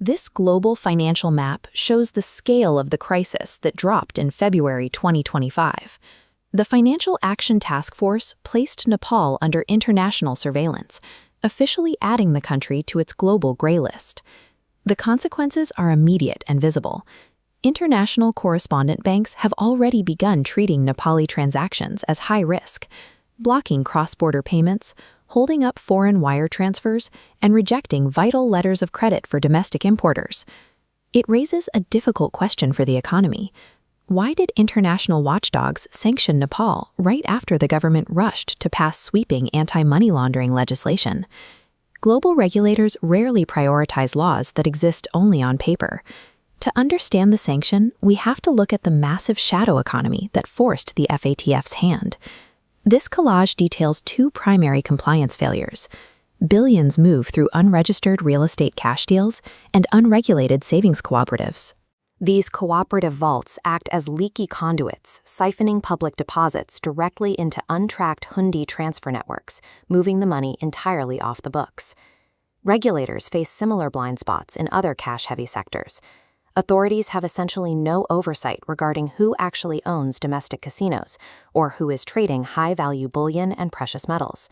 This global financial map shows the scale of the crisis that dropped in February 2025. The Financial Action Task Force placed Nepal under international surveillance, officially adding the country to its global Grey List. The consequences are immediate and visible. International correspondent banks have already begun treating Nepali transactions as high risk, blocking cross-border payments, holding up foreign wire transfers, and rejecting vital letters of credit for domestic importers. It raises a difficult question for the economy. Why did international watchdogs sanction Nepal right after the government rushed to pass sweeping anti-money laundering legislation? Global regulators rarely prioritize laws that exist only on paper. To understand the sanction, we have to look at the massive shadow economy that forced the FATF's hand. This collage details two primary compliance failures. Billions move through unregistered real estate cash deals and unregulated savings cooperatives. These cooperative vaults act as leaky conduits, siphoning public deposits directly into untracked Hundi transfer networks, moving the money entirely off the books. Regulators face similar blind spots in other cash-heavy sectors. Authorities have essentially no oversight regarding who actually owns domestic casinos or who is trading high-value bullion and precious metals.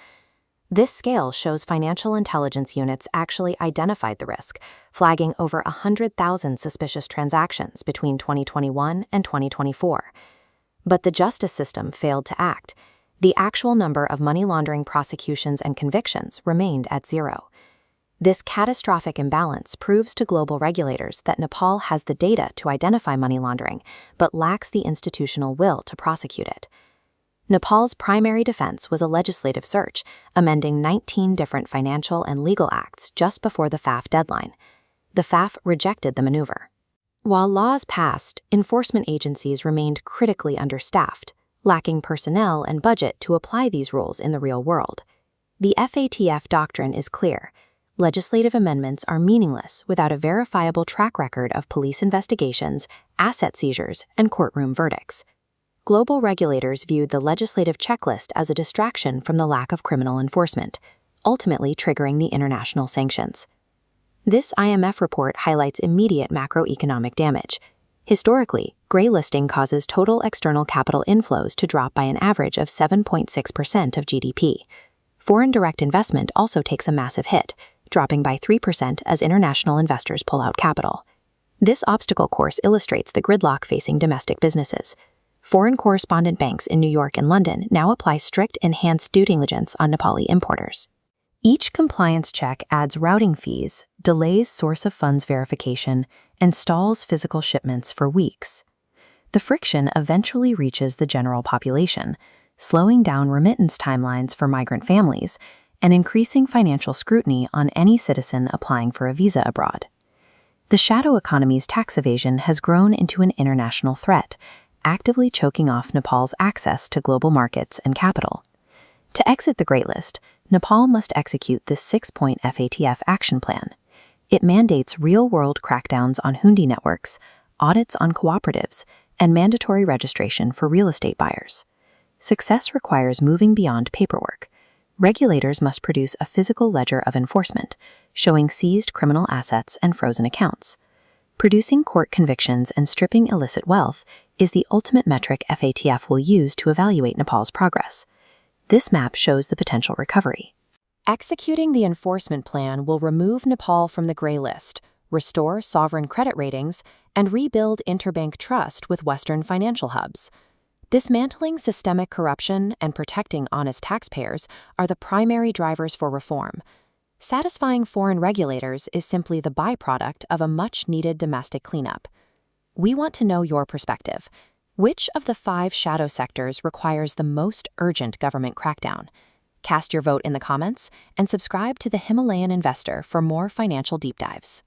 This scale shows financial intelligence units actually identified the risk, flagging over 100,000 suspicious transactions between 2021 and 2024. But the justice system failed to act. The actual number of money laundering prosecutions and convictions remained at zero. This catastrophic imbalance proves to global regulators that Nepal has the data to identify money laundering, but lacks the institutional will to prosecute it. Nepal's primary defense was a legislative search, amending 19 different financial and legal acts just before the FATF deadline. The FATF rejected the maneuver. While laws passed, enforcement agencies remained critically understaffed, lacking personnel and budget to apply these rules in the real world. The FATF doctrine is clear. Legislative amendments are meaningless without a verifiable track record of police investigations, asset seizures, and courtroom verdicts. Global regulators viewed the legislative checklist as a distraction from the lack of criminal enforcement, ultimately triggering the international sanctions. This IMF report highlights immediate macroeconomic damage. Historically, gray listing causes total external capital inflows to drop by an average of 7.6% of GDP. Foreign direct investment also takes a massive hit, dropping by 3% as international investors pull out capital. This obstacle course illustrates the gridlock facing domestic businesses. Foreign correspondent banks in New York and London now apply strict enhanced due diligence on Nepali importers. Each compliance check adds routing fees, delays source of funds verification, and stalls physical shipments for weeks. The friction eventually reaches the general population, slowing down remittance timelines for migrant families and increasing financial scrutiny on any citizen applying for a visa abroad. The shadow economy's tax evasion has grown into an international threat, actively choking off Nepal's access to global markets and capital. To exit the Grey List, Nepal must execute this 6-point FATF action plan. It mandates real-world crackdowns on Hundi networks, audits on cooperatives, and mandatory registration for real estate buyers. Success requires moving beyond paperwork. Regulators must produce a physical ledger of enforcement, showing seized criminal assets and frozen accounts. Producing court convictions and stripping illicit wealth is the ultimate metric FATF will use to evaluate Nepal's progress. This map shows the potential recovery. Executing the enforcement plan will remove Nepal from the Grey List, restore sovereign credit ratings, and rebuild interbank trust with Western financial hubs. Dismantling systemic corruption and protecting honest taxpayers are the primary drivers for reform. Satisfying foreign regulators is simply the byproduct of a much-needed domestic cleanup. We want to know your perspective. Which of the 5 shadow sectors requires the most urgent government crackdown? Cast your vote in the comments and subscribe to the Himalayan Investor for more financial deep dives.